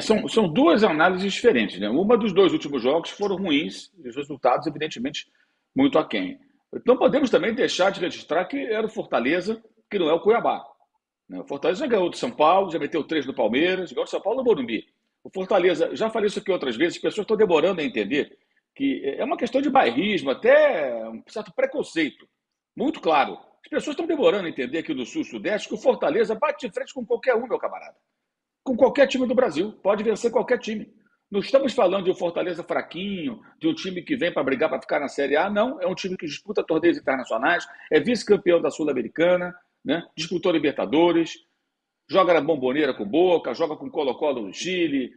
São duas análises diferentes, né? Uma dos dois últimos jogos foram ruins, e os resultados, evidentemente, muito aquém. Então, podemos também deixar de registrar que era o Fortaleza, que não é o Cuiabá, né? O Fortaleza já ganhou do São Paulo, já meteu três no Palmeiras, ganhou do São Paulo no Morumbi. O Fortaleza, já falei isso aqui outras vezes, as pessoas estão demorando a entender que é uma questão de bairrismo, até um certo preconceito, muito claro. As pessoas estão demorando a entender aqui do Sul e Sudeste que o Fortaleza bate de frente com qualquer um, meu camarada, com qualquer time do Brasil. Pode vencer qualquer time. Não estamos falando de um Fortaleza fraquinho, de um time que vem para brigar para ficar na Série A, não. É um time que disputa torneios internacionais, é vice-campeão da Sul-Americana, né? Disputou Libertadores, joga na Bomboneira com Boca, joga com Colo-Colo no Chile,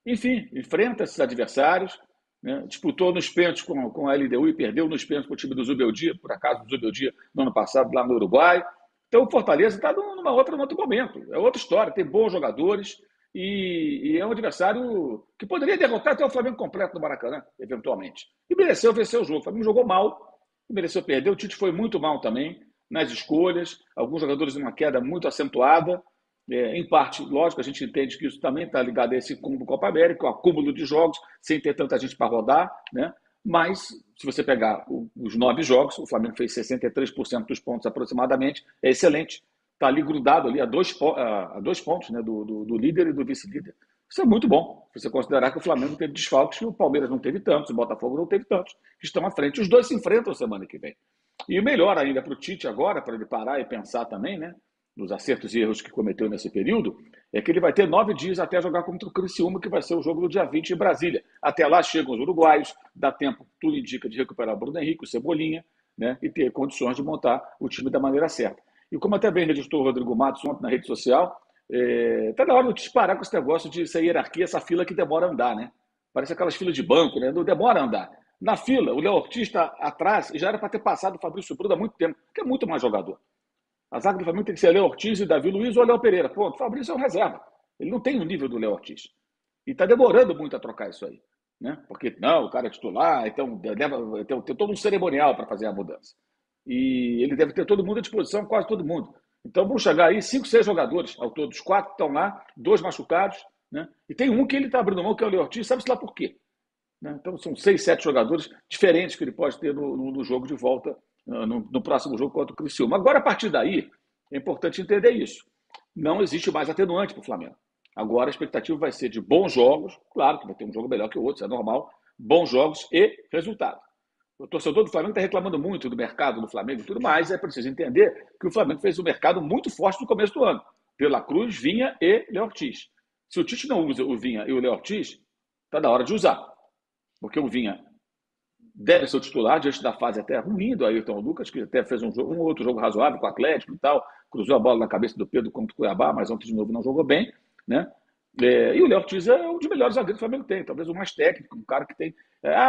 enfim, enfrenta esses adversários, né? Disputou nos pênaltis com a LDU e perdeu nos pênaltis com o time do Zubeldia, por acaso do Zubeldia no ano passado, lá no Uruguai. Então o Fortaleza está num outro momento, é outra história, tem bons jogadores e é um adversário que poderia derrotar até o Flamengo completo no Maracanã, eventualmente. E mereceu vencer o jogo. O Flamengo jogou mal, mereceu perder. O Tite foi muito mal também nas escolhas, alguns jogadores em uma queda muito acentuada. Em parte, lógico, a gente entende que isso também está ligado a esse cúmulo Copa América, o acúmulo de jogos, sem ter tanta gente para rodar, né? Mas, se você pegar os 9 jogos, o Flamengo fez 63% dos pontos aproximadamente, é excelente. Está ali grudado ali a dois pontos, né, do líder e do vice-líder. Isso é muito bom, se você considerar que o Flamengo teve desfalques, que o Palmeiras não teve tantos, o Botafogo não teve tantos, que estão à frente. Os dois se enfrentam semana que vem. E o melhor ainda para o Tite agora, para ele parar e pensar também, né, nos acertos e erros que cometeu nesse período, é que ele vai ter 9 dias até jogar contra o Criciúma, que vai ser o jogo do dia 20 em Brasília. Até lá chegam os uruguaios, dá tempo, tudo indica, de recuperar o Bruno Henrique, o Cebolinha, né, e ter condições de montar o time da maneira certa. E como até bem registrou o Rodrigo Matos ontem na rede social, está na hora de disparar com esse negócio de essa hierarquia, essa fila que demora a andar, né? Parece aquelas filas de banco, né? Não demora a andar. Na fila, o Léo Ortiz está atrás e já era para ter passado o Fabrício Bruno há muito tempo, que é muito mais jogador. A zaga do Flamengo tem que ser Léo Ortiz e Davi Luiz ou Léo Pereira. Pronto, o Fabrício é um reserva. Ele não tem o nível do Léo Ortiz. E está demorando muito a trocar isso aí. Né? Porque, não, o cara é titular, então deve ter todo um cerimonial para fazer a mudança. E ele deve ter todo mundo à disposição, quase todo mundo. Então vão chegar aí 5, 6 jogadores ao todo. Os 4 estão lá, 2 machucados. Né? E tem um que ele está abrindo mão, que é o Léo Ortiz, sabe-se lá por quê? Né? Então são 6, 7 jogadores diferentes que ele pode ter no jogo de volta, no próximo jogo contra o Criciúma. Agora, a partir daí, é importante entender isso. Não existe mais atenuante para o Flamengo. Agora a expectativa vai ser de bons jogos, claro que vai ter um jogo melhor que o outro, isso é normal, bons jogos e resultado. O torcedor do Flamengo está reclamando muito do mercado do Flamengo e tudo mais, é preciso entender que o Flamengo fez um mercado muito forte no começo do ano. Pela Cruz, Vinha e Léo Ortiz. Se o Tite não usa o Vinha e o Léo Ortiz, está na hora de usar. Porque o Vinha deve ser o titular diante da fase até ruim do Ayrton Lucas, que até fez um outro jogo razoável com o Atlético e tal, cruzou a bola na cabeça do Pedro contra o Cuiabá, mas ontem de novo não jogou bem, né? E o Léo Ortiz é um dos melhores zagueiros que o Flamengo tem, talvez o mais técnico, um cara que tem.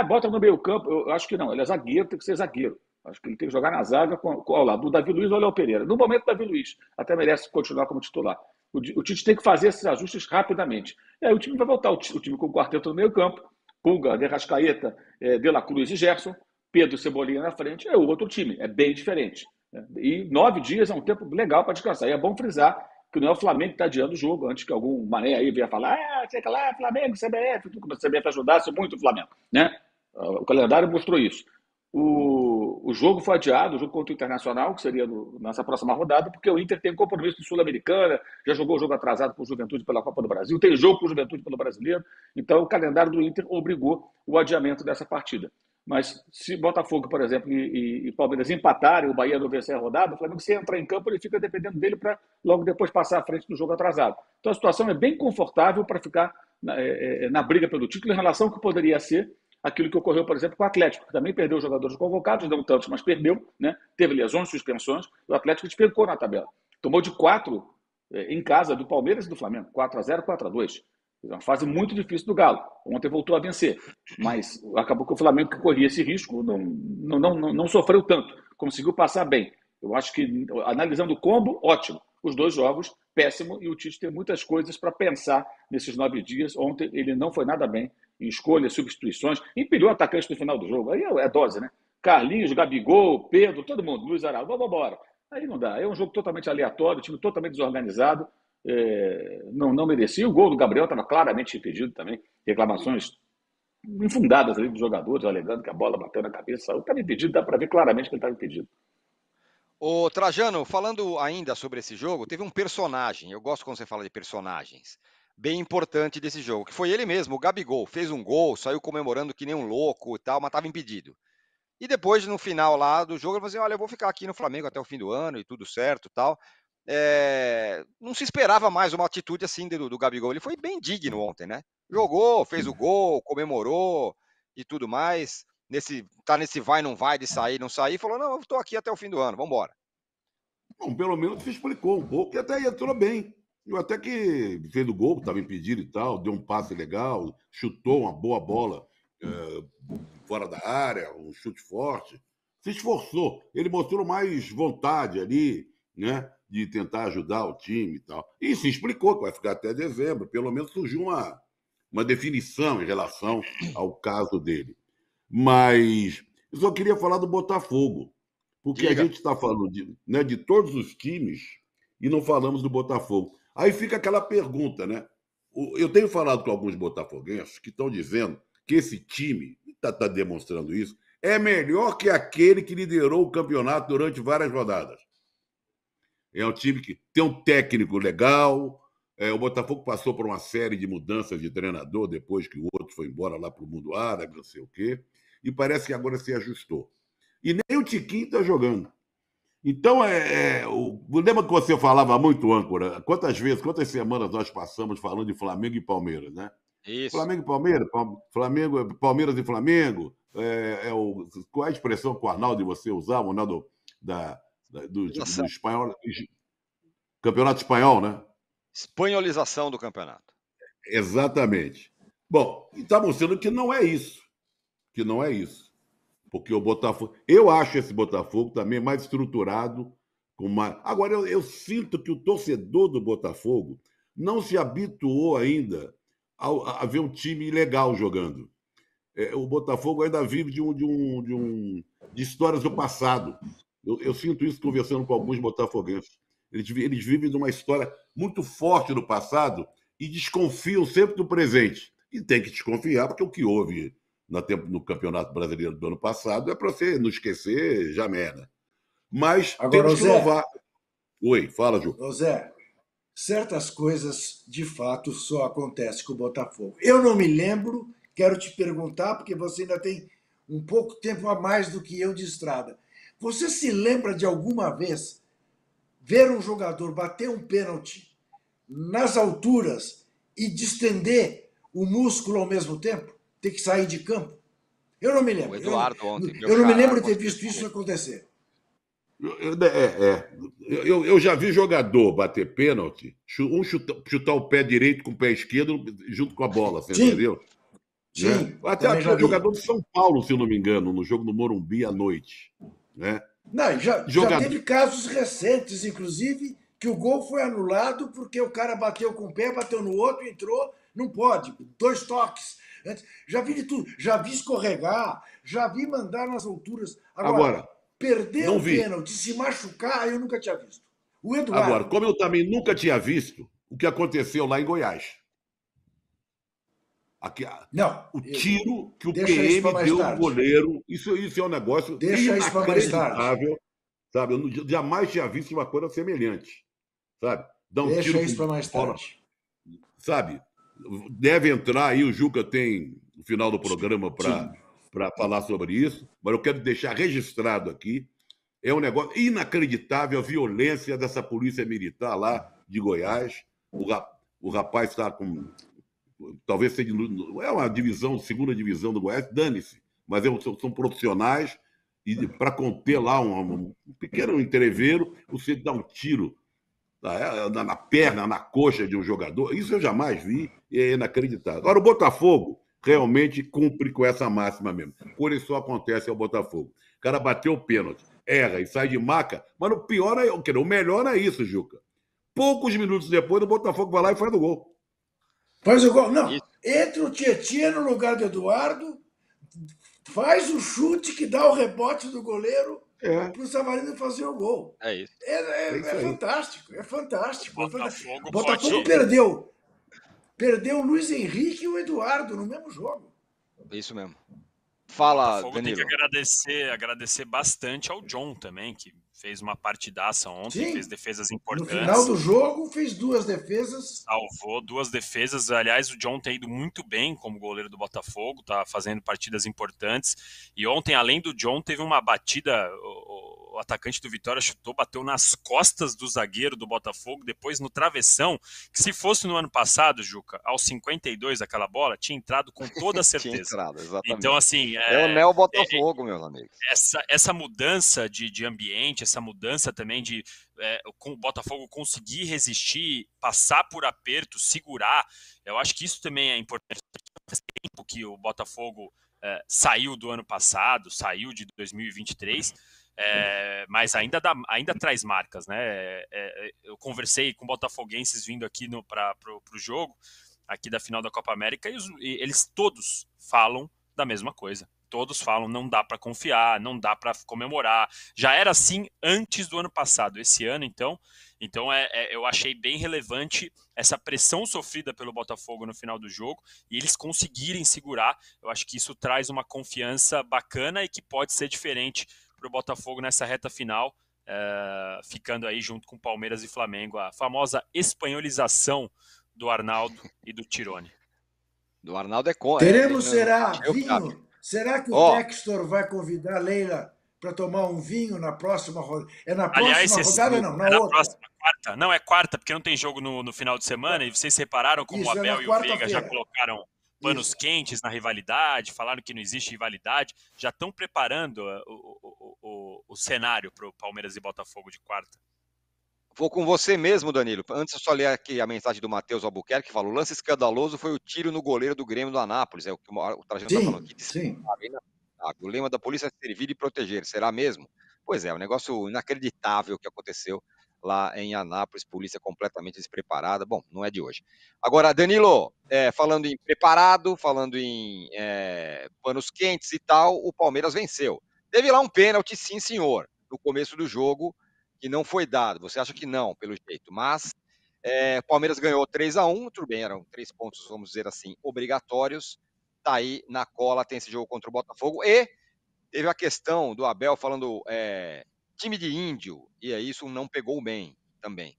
Bota no meio campo, eu acho que não, ele é zagueiro, tem que ser zagueiro. Acho que ele tem que jogar na zaga ao lado do Davi Luiz ou Léo Pereira. No momento, Davi Luiz até merece continuar como titular. O Tite tem que fazer esses ajustes rapidamente. E aí o time vai voltar, o time com o quarteto no meio campo, Pulga, De Rascaeta, De La Cruz e Gerson, Pedro Cebolinha na frente, é o outro time, é bem diferente. Né? E 9 dias é um tempo legal para descansar. E é bom frisar que não é o Flamengo que está adiando o jogo, antes que algum mané aí venha falar, sei que lá, Flamengo, CBF, tudo como a CBF ajudasse muito o Flamengo. Né? O calendário mostrou isso. O jogo foi adiado, o jogo contra o Internacional, que seria nessa próxima rodada, porque o Inter tem compromisso de Sul-Americana, já jogou o jogo atrasado com o Juventude pela Copa do Brasil, tem jogo com o Juventude pelo Brasileiro, então o calendário do Inter obrigou o adiamento dessa partida. Mas se Botafogo, por exemplo, e Palmeiras empatarem, o Bahia não vencer a rodada, o Flamengo, se entrar em campo, ele fica dependendo dele para logo depois passar à frente do jogo atrasado. Então a situação é bem confortável para ficar na briga pelo título em relação ao que poderia ser aquilo que ocorreu, por exemplo, com o Atlético, que também perdeu jogadores convocados, não tantos, mas perdeu, né? Teve lesões, suspensões, o Atlético despencou na tabela. Tomou de 4 em casa do Palmeiras e do Flamengo, 4-0, 4-2. Uma fase muito difícil do Galo. Ontem voltou a vencer, mas acabou que o Flamengo, que corria esse risco, não sofreu tanto, conseguiu passar bem. Eu acho que, analisando o combo, ótimo. Os dois jogos, péssimo, e o Tite tem muitas coisas para pensar nesses 9 dias. Ontem ele não foi nada bem em escolhas, substituições, empilhou atacante no final do jogo. Aí é dose, né? Carlinhos, Gabigol, Pedro, todo mundo, Luiz Araújo, vamos embora. Aí não dá. É um jogo totalmente aleatório, time totalmente desorganizado. não merecia. O gol do Gabriel estava claramente impedido também. Reclamações infundadas ali dos jogadores, alegando que a bola bateu na cabeça. Estava impedido, dá para ver claramente que ele estava impedido. Ô, Trajano, falando ainda sobre esse jogo, teve um personagem, eu gosto quando você fala de personagens, bem importante desse jogo, que foi ele mesmo, o Gabigol. Fez um gol, saiu comemorando que nem um louco e tal, mas estava impedido. E depois, no final lá do jogo, ele falou assim: olha, eu vou ficar aqui no Flamengo até o fim do ano e tudo certo e tal. Não se esperava mais uma atitude assim do Gabigol. Ele foi bem digno ontem, né? Jogou, fez o gol, comemorou e tudo mais. Tá nesse vai, não vai, de sair, não sair, falou: não, eu tô aqui até o fim do ano, vamos embora. Bom, pelo menos se explicou um pouco e até entrou bem. Eu até que fez o gol, estava impedido e tal, deu um passe legal, chutou uma boa bola fora da área, um chute forte. Se esforçou. Ele mostrou mais vontade ali, né? De tentar ajudar o time e tal. E se explicou que vai ficar até dezembro. Pelo menos surgiu uma definição em relação ao caso dele. Mas eu só queria falar do Botafogo, porque a Diga. gente está falando né, de todos os times e não falamos do Botafogo. Aí fica aquela pergunta, né? Eu tenho falado com alguns botafoguenses que estão dizendo que esse time, está demonstrando isso, é melhor que aquele que liderou o campeonato durante várias rodadas. É um time que tem um técnico legal. O Botafogo passou por uma série de mudanças de treinador depois que o outro foi embora lá para o mundo árabe, não sei o quê. E parece que agora se ajustou. E nem o Tiquinho está jogando. Então, lembra que você falava muito, âncora? Quantas semanas nós passamos falando de Flamengo e Palmeiras, né? Isso. Flamengo e Palmeiras, Palmeiras e Flamengo. Qual é a expressão que o Arnaldo e você usavam, né? Do espanhol, Campeonato Espanhol, né? Espanholização do campeonato. Exatamente. Bom, e está mostrando que não é isso. Que não é isso. Porque o Botafogo. Eu acho esse Botafogo também mais estruturado. Agora, eu sinto que o torcedor do Botafogo não se habituou ainda a ver um time legal jogando. O Botafogo ainda vive de histórias do passado. Eu sinto isso conversando com alguns botafoguenses. Eles vivem de uma história muito forte do passado e desconfiam sempre do presente. E tem que desconfiar, porque o que houve no Campeonato Brasileiro do ano passado é para você não esquecer jamais, né? Mas Agora, temos ô que Zé, louvar. Oi, fala, Ju. ô Zé, certas coisas de fato só acontecem com o Botafogo. Eu não me lembro, quero te perguntar, porque você ainda tem um pouco tempo a mais do que eu de estrada. Você se lembra de alguma vez ver um jogador bater um pênalti nas alturas e distender o músculo ao mesmo tempo? Ter que sair de campo? Eu não me O lembro. Eduardo ontem, meu Eu não me xará, lembro de ter conseguiu visto isso fazer. acontecer. Eu já vi jogador bater pênalti, chutar o pé direito com o pé esquerdo junto com a bola, você Sim, entendeu? Né? sim, Até também já havia vi. jogador de São Paulo, se eu não me engano, no jogo no Morumbi à noite. Né? Não, já Jogador. teve casos recentes, inclusive, que o gol foi anulado porque o cara bateu com o pé, bateu no outro, entrou. Não pode. 2 toques. Já vi de tudo. Já vi escorregar, já vi mandar nas alturas. Agora, Agora, perder não um vi. pênalti, se machucar, eu nunca tinha visto. O Agora, Eduardo. como eu também nunca tinha visto o que aconteceu lá em Goiás. Aqui, Não, o tiro que o deixa isso PM para mais deu no tarde. goleiro, isso é um negócio Deixa isso para mais tarde. inacreditável, sabe? Jamais tinha visto uma coisa semelhante, sabe? Dar um Deixa tiro isso com para mais bola, tarde. sabe? Deve entrar aí, o Juca tem o final do programa Sim. para falar sobre isso, mas eu quero deixar registrado aqui. É um negócio inacreditável a violência dessa polícia militar lá de Goiás. O rapaz está com. Talvez seja. É uma divisão, segunda divisão do Goiás, dane-se. Mas são profissionais e para conter lá um pequeno entreveiro, você dá um tiro na perna, na coxa de um jogador. Isso eu jamais vi e é inacreditável. Agora, o Botafogo realmente cumpre com essa máxima mesmo. Por isso só acontece ao Botafogo. O cara bateu o pênalti, erra e sai de maca, mas o pior o melhor é isso, Juca. Poucos minutos depois, o Botafogo vai lá e faz o gol. Faz o gol. Não. Isso. Entra o Tietchan no lugar do Eduardo, faz o chute que dá o rebote do goleiro para o Savarino fazer o gol. É isso. É fantástico, é O fantástico. Botafogo O Botafogo pode... perdeu o Luiz Henrique e o Eduardo no mesmo jogo. Isso mesmo. O Fala, Botafogo tem Danilo. que agradecer bastante ao John também, que fez uma partidaça ontem, Sim. fez defesas No importantes. final do jogo, fez 2 defesas. Salvou 2 defesas. Aliás, o John tem ido muito bem como goleiro do Botafogo, tá fazendo partidas importantes. E ontem, além do John, teve uma batida, o atacante do Vitória chutou, bateu nas costas do zagueiro do Botafogo, depois no travessão, que se fosse no ano passado, Juca, aos 52 aquela bola, tinha entrado com toda certeza. Tinha entrado, exatamente. Então, assim... É o Neo Botafogo, meus amigos. Essa mudança de ambiente, essa mudança também de o Botafogo conseguir resistir, passar por aperto, segurar, eu acho que isso também é importante. Faz tempo que o Botafogo saiu do ano passado, saiu de 2023, mas ainda traz marcas, né? Eu conversei com botafoguenses vindo aqui para o jogo, aqui da final da Copa América, e eles todos falam da mesma coisa. Todos falam, não dá para confiar, não dá para comemorar. Já era assim antes do ano passado. Esse ano, então eu achei bem relevante essa pressão sofrida pelo Botafogo no final do jogo e eles conseguirem segurar. Eu acho que isso traz uma confiança bacana e que pode ser diferente para o Botafogo nessa reta final, ficando aí junto com Palmeiras e Flamengo. A famosa espanholização do Arnaldo e do Tirone. Do Arnaldo é com. Teremos, vinho? Será que o Textor vai convidar a Leila para tomar um vinho na próxima rodada? É na próxima rodada, não? Na outra. Próxima, quarta. Não, é quarta, porque não tem jogo no final de semana. E vocês repararam como o Abel e o Veiga já colocaram panos quentes na rivalidade, falaram que não existe rivalidade. Já estão preparando o cenário para o Palmeiras e Botafogo de quarta. Vou com você mesmo, Danilo. Antes eu só ler aqui a mensagem do Matheus Albuquerque, que fala: o lance escandaloso foi o tiro no goleiro do Grêmio do Anápolis. É o que o Trajano está falando aqui. Sim. O lema da polícia é servir e proteger. Será mesmo? Pois é, um negócio inacreditável que aconteceu lá em Anápolis. Polícia completamente despreparada. Bom, não é de hoje. Agora, Danilo, falando em preparado, falando em panos quentes e tal, o Palmeiras venceu. Teve lá um pênalti, sim, senhor, no começo do jogo, que não foi dado. Você acha que não, pelo jeito. Mas o Palmeiras ganhou 3-1, tudo bem, eram 3 pontos, vamos dizer assim, obrigatórios. Tá aí na cola, tem esse jogo contra o Botafogo. E teve a questão do Abel falando time de índio, e isso não pegou bem também.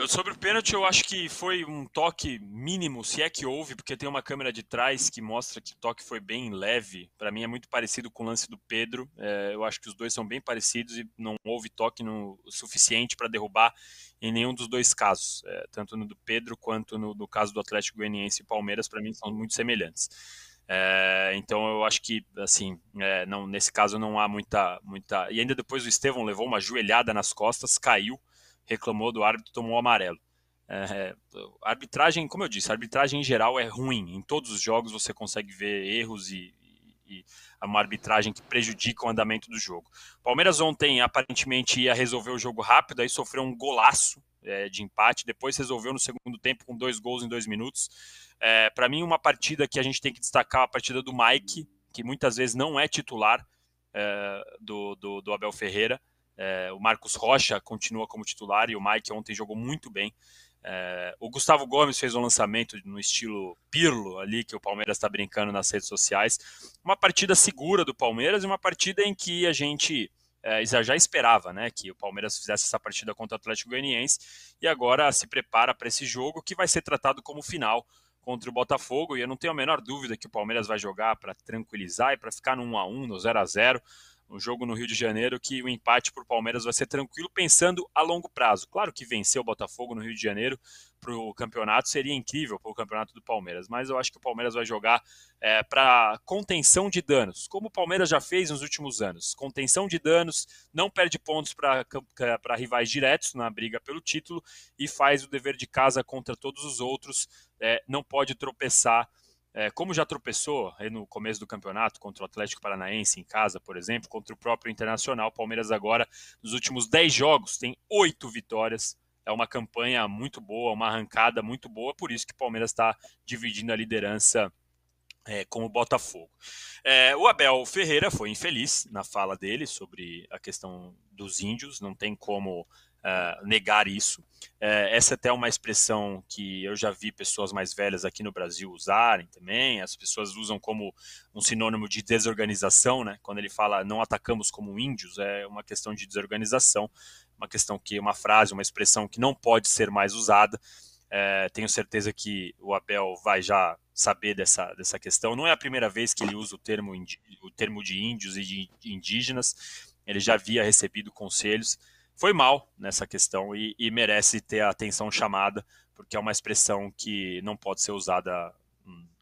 Sobre o pênalti, eu acho que foi um toque mínimo, se é que houve, porque tem uma câmera de trás que mostra que o toque foi bem leve. Para mim é muito parecido com o lance do Pedro. Eu acho que os dois são bem parecidos e não houve toque o suficiente para derrubar em nenhum dos dois casos. Tanto no do Pedro quanto no caso do Atlético Goianiense e Palmeiras, para mim são muito semelhantes. Então eu acho que assim, não, nesse caso não há muita... E ainda depois o Estevão levou uma joelhada nas costas, caiu, reclamou do árbitro, tomou amarelo. A arbitragem, como eu disse, a arbitragem em geral é ruim. Em todos os jogos você consegue ver erros e uma arbitragem que prejudica o andamento do jogo. O Palmeiras ontem aparentemente ia resolver o jogo rápido, aí sofreu um golaço de empate, depois resolveu no segundo tempo com 2 gols em 2 minutos. Para mim, uma partida que a gente tem que destacar, a partida do Mike, que muitas vezes não é titular do Abel Ferreira. O Marcos Rocha continua como titular e o Mike ontem jogou muito bem. O Gustavo Gomes fez um lançamento no estilo Pirlo ali, que o Palmeiras está brincando nas redes sociais. Uma partida segura do Palmeiras e uma partida em que a gente já esperava, né, que o Palmeiras fizesse essa partida contra o Atlético Goianiense e agora se prepara para esse jogo que vai ser tratado como final contra o Botafogo, e eu não tenho a menor dúvida que o Palmeiras vai jogar para tranquilizar e para ficar no 1-1, no 0-0, um jogo no Rio de Janeiro que o empate para o Palmeiras vai ser tranquilo, pensando a longo prazo. Claro que vencer o Botafogo no Rio de Janeiro para o campeonato seria incrível para o campeonato do Palmeiras, mas eu acho que o Palmeiras vai jogar para contenção de danos, como o Palmeiras já fez nos últimos anos. Contenção de danos, não perde pontos para rivais diretos na briga pelo título e faz o dever de casa contra todos os outros, não pode tropeçar, como já tropeçou no começo do campeonato contra o Atlético Paranaense em casa, por exemplo, contra o próprio Internacional. O Palmeiras agora, nos últimos 10 jogos, tem 8 vitórias. É uma campanha muito boa, uma arrancada muito boa, por isso que o Palmeiras está dividindo a liderança como o Botafogo. O Abel Ferreira foi infeliz na fala dele sobre a questão dos índios, não tem como negar isso. Essa é até uma expressão que eu já vi pessoas mais velhas aqui no Brasil usarem também, as pessoas usam como um sinônimo de desorganização, né? Quando ele fala não atacamos como índios, é uma questão de desorganização, uma questão que uma frase, uma expressão que não pode ser mais usada. Tenho certeza que o Abel vai já saber dessa questão. Não é a primeira vez que ele usa o termo de índios e de indígenas. Ele já havia recebido conselhos. Foi mal nessa questão e merece ter a atenção chamada, porque é uma expressão que não pode ser usada,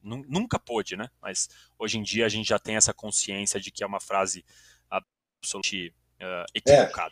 nunca pôde, né? Mas hoje em dia a gente já tem essa consciência de que é uma frase absolutamente equivocada.